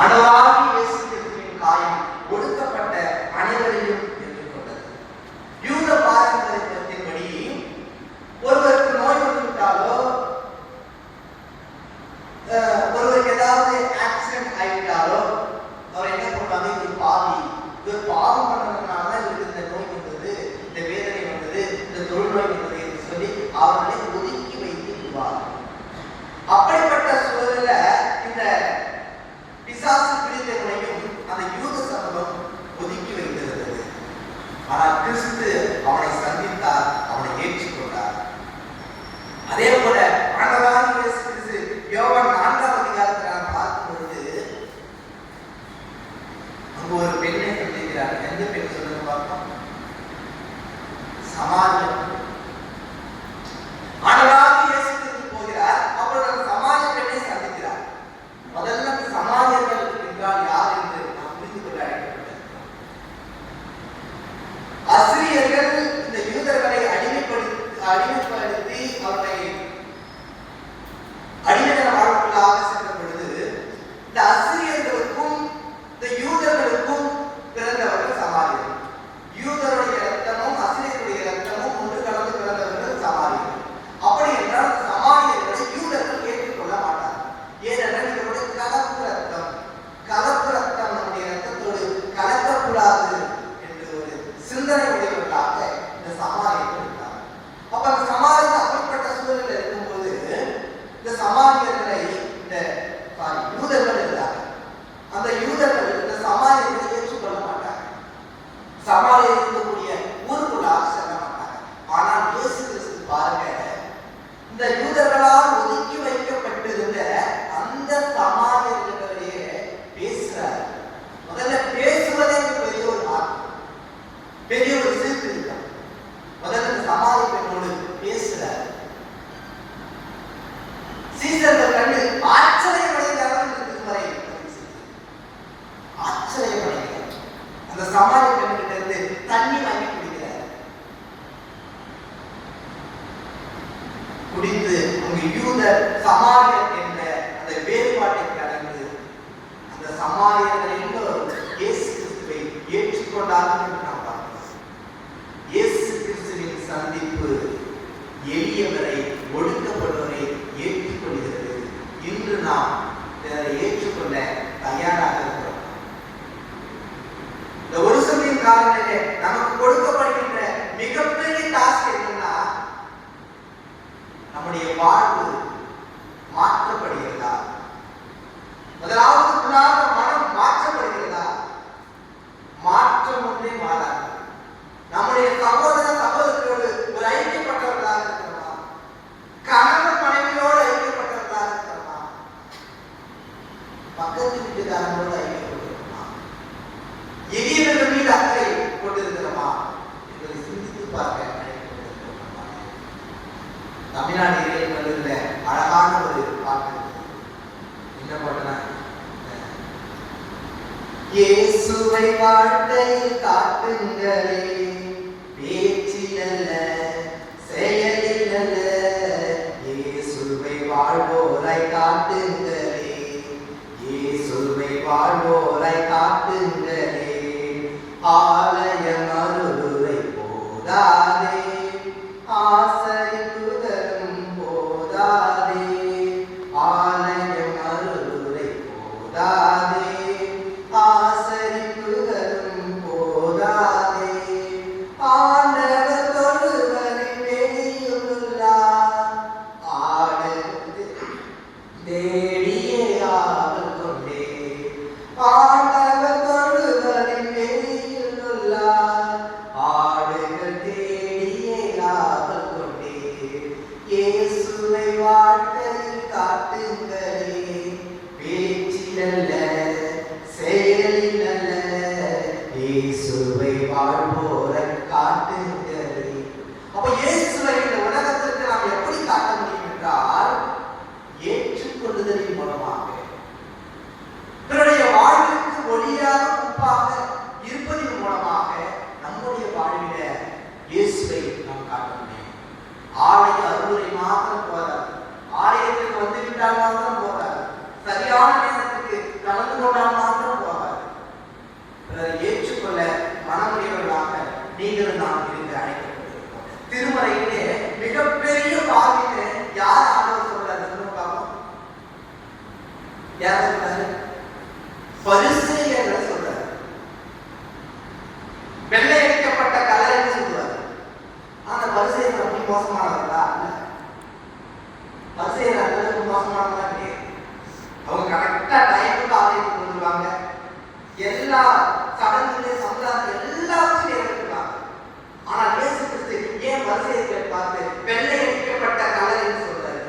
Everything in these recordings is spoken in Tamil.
ஆண்டவராகிய இயேசு கிறிஸ்துவின் காயம் ஒடுக்கப்பட்ட அனைவரையும் ஏற்றுக்கொண்டது. யூத பாரம்பரியத்தின்படி ஒருவருக்கு நோய் வந்துவிட்டாலோ, ஒருவருக்கு ஏதாவது ஆக்சிடென்ட் ஆகிவிட்டாலோ, அவர் என்ன பண்ணுவாங்க, இவர் பாவம் பண்ணதுனால இவருக்கு இந்த நோய் வந்தது, இந்த வேதனை வந்தது, இந்த தொழுநோய் வந்தது என்று சொல்லி அவர்களை ஒதுக்கி வைத்து விடுவார். அப்படிப்பட்ட சூழலில் இந்த பிசாசு பிடித்தவனையும் அந்த யூத சமூகம் ஒதுக்கி வைத்திருந்தது. ஆனால் கிறிஸ்து அவனை சந்தித்தார், அவனை ஏற்றுக்கொண்டார். அதே போல ஆண்டவராகிய இயேசு கிறிஸ்து யோவான் 4ஆம் அதிகாரத்தில் நாம் பார்க்கும் பொழுது அங்கு ஒரு பெண்ணை சந்திக்கிறார். எந்த பெண் சொல்லுங்க பார்ப்போம்? சமாரியம். ஆண்டவராகிய இயேசு கிறிஸ்து போகிறார், அப்பொழுது அந்த சமாரிய பெண்ணை சந்திக்கிறார். முதல்ல சமாரியர்கள் என்றால் யார் என்று நாம் புரிந்து கொள்ள அழைக்கப்பட்டிருக்கிறோம். அசிரியர்கள் இந்த யூதர்களை அடிமைப்படுத்தி அவர்களை அடிமையான வாழ்க்கையாக சென்ற பொழுது இந்த அசிரியர்களுக்கும் இந்த யூதர்களுக்கும் பிறந்தவர்கள் சமாரியர்கள். யூதருடைய இரத்தமும் அசிரியருடைய இரத்தமும் ஒன்று கலந்து பிறந்தவர்கள் சமாரியர்கள். அப்படி என்றால் சமாரியர்களை யூதர்கள் ஏற்றுக்கொள்ள மாட்டார். ஏனென்றால் இவருடைய கலப்பு ரத்தம் நம்முடைய ரத்தத்தோடு கலக்கக்கூடாது என்று ஒரு சிந்தனை உடையவர்களாக இந்த சமாரியர்கள் இருந்தார். அப்ப அந்த சமாரியர்கள் அப்படிப்பட்ட சூழலில் இருக்கும்போது இந்த சமாரியர்களை இந்த யூதர்கள் இருந்தாங்க. அந்த யூதர்கள் இந்த சமாரியர்களை ஏற்றுக்கொள்ள மாட்டாங்க. சமாரியர் இருக்கக்கூடிய ஊருக்குள்ளாக செல்ல மாட்டாங்க. ஆனால் இயேசு கிறிஸ்து பாருங்க, இந்த யூதர்களால் ஒதுக்கி வைக்கப்பட்டிருந்த அந்த சமாரியர்களையே பேசுறார். முதல்ல பேசுவதே பெரிய ஒரு மாற்றம், பெரிய ஒரு சீர்திருத்தம். முதல்ல இந்த சமாரிய பெண்ணோடு பேசுறார். சீசர்கள் கண்டு ஆச்சரியமடைந்தார்கள். வரை ஆச்சரியமடைகிறார். அந்த சமாரிய பெண்கிட்ட இருந்து தண்ணி வாங்கி குடிக்கிறார். குடித்து அங்கு யூதர் சமாரியர் என்ற அந்த வேறுபாட்டை கடந்து அந்த சமாரியர்கள் எல்லோரும் இயேசு கிறிஸ்துவை ஏற்றுக்கொண்டார்கள் என்று நாம் பார்க்கிறோம். இயேசு கிறிஸ்துவின் சந்திப்பு எளியவரை, ஒடுக்கப்படுவரை ஏற்றுக்கொள்கிறது. இன்று நாம் இதை ஏற்றுக்கொள்ள தயாராக இருக்கிறோம். இந்த ஒரு சமயம் காலங்களிலே நமக்கு கொடுக்கப்படுகின்ற மிகப்பெரிய டாஸ்க் என்னன்னா, நம்முடைய வாழ்வு மாற்றப்படுகிறதா? முதலாவது மனம் மாற்றப்படுகிறதா? மாற்றம் ஒன்றே மாறாது. நம்முடைய சகோதர சகோதரியோடு ஒரு ஐக்கியப்பட்டவர்களாக இருக்கிறோமா? கணவன் மனைவியோடு ஐக்கியப்பட்டவர்களாக இருக்கிறோமா? பக்கத்து வீட்டுக்காரங்களோடு ஐக்கியப்பட்டிருக்கிறோமா? எளியவர்கள் மீது அக்கறை கொண்டிருக்கிறோமா என்பதை சிந்தித்து பார்க்க தமிழ்நாடு இறைவன் கல்லூரில அழகான ஒரு பாட்டு. என்ன பாட்டுனா, இயேசுவை வாழ்க்கையில் காட்டுங்களே, பேச்சில் அல்ல செயலில் அல்ல, இயேசுவை வாழ்வோரை காட்டுங்களே, இயேசுவை வாழ்வோரை காட்டுங்களே, ஆலயம் அருளுரை போதாதே, ஆசரிப்புதலும் போதாதே, ஆலயம் அருளுரை போதாதே, ஆசரிப்புதலும் போதாதே, ஆண்டவர் தொழுவரின் வெளியுள்ளார், ஆடு தேடியே ஆவல் கொண்டே, ஆண்டவர் தொழுவரின் வெளியுள்ளார், ஆடுகள் தேடியே ஆவல் கொண்டே, இயேசுவை வாழ்க்கையில் காட்டுங்களே, பேச்சில் அல்ல செயலில் அல்ல, இயேசுவை வாழ்வோரை காட்டுங்களே. அப்ப இயேசுவை இந்த உலகத்திற்கு நாம் எப்படி காட்ட முடியும் என்றால், ஏற்றுக்கொள்ளுதலின் மூலமாக, பிறருடைய வாழ்வுக்கு கொண்டால் மாத்திரம் போகாது, பிறரை ஏற்றுக்கொள்ள மனமுடையவர்களாக நீங்களும் நாம் இருந்து அழைக்கப்பட்டிருக்கோம். திருமறையிலே மிகப்பெரிய பாவின்னு யார் ஆண்டவர் சொல்றாரு சொல்லுவாங்க? யார் சொல்றாரு? பரிசேயர்கள் சொல்றாரு. வெள்ளை அடிக்கப்பட்ட கல்லறைன்னு சொல்லுவாரு. அந்த பரிசேயர்கள் அப்படி மோசமானவர்களா? இல்ல, பரிசேயர்கள் அந்த மோசமானவங்களா கிடையாது. அவங்க கரெக்டா டைமுக்கு ஆலயத்துக்கு வந்துருவாங்க. எல்லா சடங்குகளையும் சமுதாயத்தை எல்லாத்தையும் நிறைவேற்றுவாங்க. ஆனா இயேசு கிறிஸ்து ஏன் பரிசேயர்களை பார்த்து வெள்ளை அடிக்கப்பட்ட கல்லறைன்னு சொல்றாரு?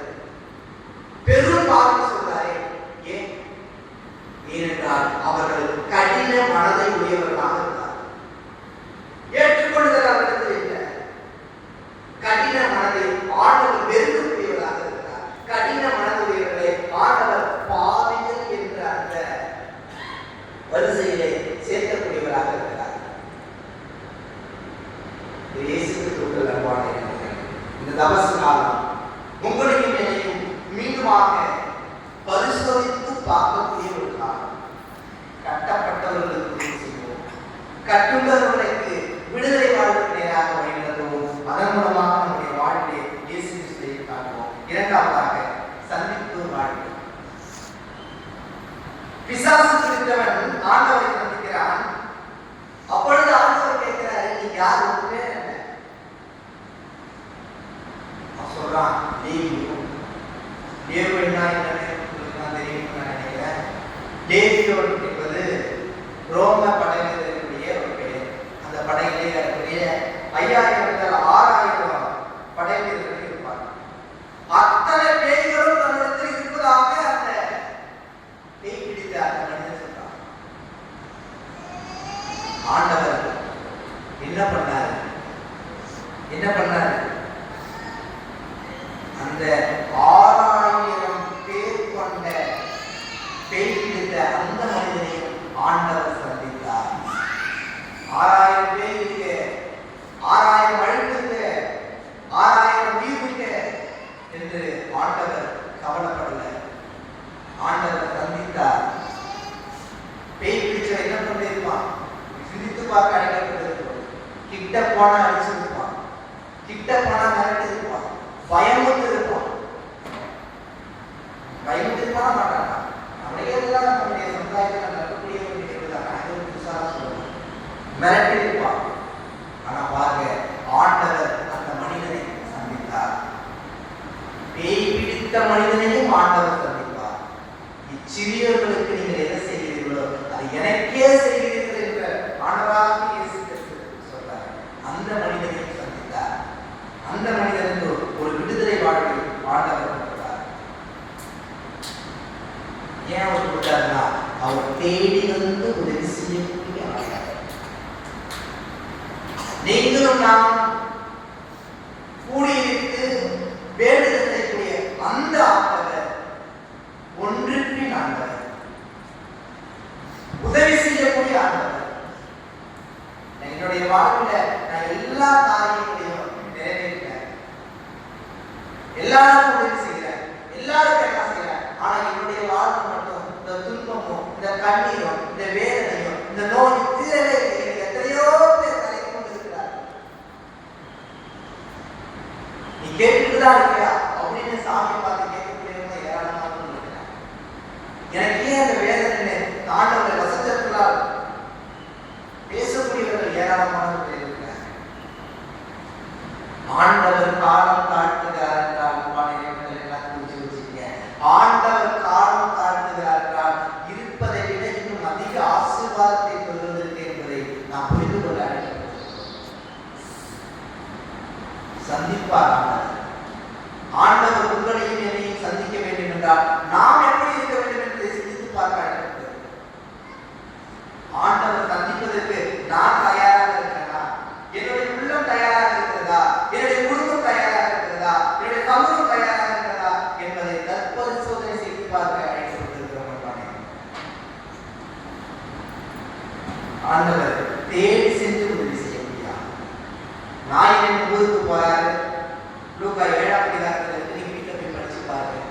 பெரும் பாவம் சொல்றாரு. ஏன்? ஏனென்றால் அவர்கள் கடின மனதை உடையவர்களாக இருந்தார். ஏற்றுக்கொள்ளுதல் அவர்களுக்கு இல்லை. கடின மனதை ஆண்டவர் வெறுக்கக்கூடியவர்களாக இருக்கிறார். கடின மனதுடையவர்களை ஆண்டவர் பாவிகள் என்ற அந்த வரிசையிலே சேர்க்கக்கூடியவராக இருக்கிறார். இயேசுவுக்கு அன்பான இந்த தபசு காலம் உங்களையும் என்னையும் மீண்டுமாக பரிசோதித்து பார்க்கக்கூடிய ஒரு காலம். கட்டப்பட்டவர்களுக்கு உதவி செய்வோம், கட்டுண்டவர்களுக்கு விடுதலை வாழ்வுக்கு நேராக வழிநடத்துவோம். அதன் மூலமாக நம்முடைய வாழ்விலே இயேசு கிறிஸ்துவை காட்டுவோம். இரண்டாவதாக சந்திப்பு வாழ்வு. பிசாசு பிடித்தவன் ஆண்டவரை சந்திக்கிறான். அப்பொழுது ஆண்டவர் கேட்கிறாரு, நீ யார்? உன் பேர் என்ன? அவன் சொல்றான், லேவியோ. லேவியோ என்னன்னு தெரியும் நினைக்கிறேன். லேவியோ என்பது ரோம படையில் இருக்கக்கூடிய ஒரு பெயர். அந்த படையிலே இருக்கக்கூடிய 5000 முதல் 6000 படை வீரர்கள் இருப்பார். அத்தனை பேய்களும் தன்னிடத்தில் இருப்பதாக அந்த பேய் பிடித்த அந்த மனிதன் சொல்றார். ஆண்டவர் என்ன பண்ணாரு? அந்த 6000 பேர் கொண்ட பேய் பிடித்த அந்த மனிதனையும் ஆண்டவர் சந்தித்தார். 6000 பேர் இருக்கு, 6000 அழுக்கு, 6000 உயிர் இருக்கு என்று ஆண்டவர் கவலைப்படல. ஆண்டவர் சந்தித்தார். பேய் பிடிச்ச என்ன பண்ணிருப்பான்? சிரித்து பார்க்க அழைக்கப்பட்டிருப்பான். கிட்ட போனா அடிச்சிருப்பான், கிட்ட போனா மிரட்டி இருப்பான், பயமுத்து இருப்பான். பயமுத்து இருப்பான மாட்டாங்க. நம்மளையெல்லாம் நம்முடைய சமுதாயத்தில் நடக்கக்கூடிய ஒரு நிகழ்வுதான். அது புதுசாக சொல்லுவாங்க, மிரட்டி இருப்பான். ஆனா பாருங்க, ஆண்டவர் அந்த மனிதனை சந்தித்தார். பேய் பிடித்த மனிதனையும் ஆண்டவர் சந்திப்பார். இச்சிறியவர்களுக்கு நீங்கள் என்ன செய்கிறீர்களோ அது எனக்கே செய்கிறீர்கள் என்ற ஆண்டவராக இயேசு கிறிஸ்து சொல்றார். அந்த மனிதனையும் சந்தித்தார். அந்த மனிதனுக்கு ஒரு விடுதலை வாழ்வை ஆண்டவர் கொடுத்தார். ஏன் அவர் கொடுத்தாருன்னா, அவர் தேடி வந்து உதவி செய்யக்கூடிய ஆண்டவர். நீங்களும் நாம் கூடியிருக்கு வேண்டுதல் செய்யக்கூடிய அந்த ஆண்டவர் ஒன்றுக்கு ஆண்டவர், உதவி செய்யக்கூடிய ஆண்டவர். என்னுடைய வாழ்வில் நான் எல்லா காரியங்களையும் நிறைவேற்றேன், எல்லாருக்கும் உதவி செய்கிறேன், எல்லாருக்கும் என்ன செய்கிறேன். ஆனா என்னுடைய வாழ்வு மட்டும் இந்த துன்பமும், இந்த கண்ணீரும், இந்த வேதனையும், இந்த நோய் தீரவே எத்தனையோ பேர் தலை கொண்டு இருக்கிறார்கள். நீ கேட்டுட்டுதான் இருக்கியா அப்படின்னு சாமி பார்த்து கேட்கக்கூடியவங்க ஏராளமாக இருக்கிறாங்க. எனக்கு ஏன் அந்த வேதனை ஆண்டவரை வசத்தினால் பேசக்கூடியவர்கள் ஏராளமானவர்கள் இருக்கிறார். ஆண்டவர் காலம் தாழ்த்துகிறார் என்றால் எல்லாம் குறிச்சு வச்சுக்க. ஆண்டவர் காலம் தாழ்த்துகிறார் என்றால் இருப்பதை விட இன்னும் அதிக ஆசீர்வாதத்தை கொள்வதற்கு என்பதை நாம் புரிந்து கொள்ள சந்திப்பார். ஆண்டவர் உங்களையும் என்னையும் சந்திக்க வேண்டும் என்றால் நாம் எப்படி இருக்க வேண்டும் என்று சிந்தித்து பார்க்க. ஆண்டவர் சந்திப்பதற்கு நான் தயாராக இருக்கிறேனா? என்னுடைய உள்ளம் தயாராக இருக்கிறதா? என்னுடைய குடும்பம் தயாராக இருக்கிறதா? என்னுடைய சமூகம் தயாராக இருக்கிறதா என்பதை தற்பரிசோதனை செய்து பார்க்க அழைக்கப்பட்டிருக்கிறோம். ஆண்டவர் தேடி சென்று உதவி செய்ய முடியாது. நான் என் ஊருக்கு போறாரு. லூக்கா 7ஆம் அதிகாரத்தில் நீங்க வீட்டில் போய் படிச்சு பாருங்க.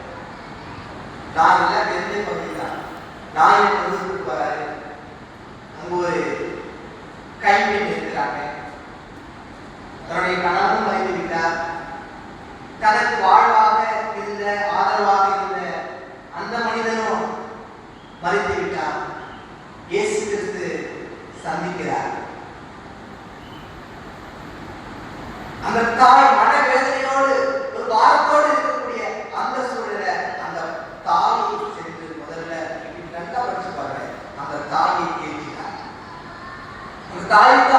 நான் எல்லாம் தெரிஞ்ச பகுதி தான். நான் என் ஊருக்கு தன்னுடைய கணவனும் மறைத்து விட்டார். தனக்கு வாழ்வாக இருந்த ஆதரவாக இருந்த அந்த மனிதனும் மறைத்து விட்டார். இயேசு கிறிஸ்து சந்திக்கிறார். அந்த தாய் மனவேதனையோடு ஒரு வாரத்தோடு இருக்கக்கூடிய அந்த சூழல அந்த தாயை சென்று முதல்ல நல்லா படிச்சு பாருங்க. அந்த தாயை கேட்கிறார். அந்த தாய்க்கு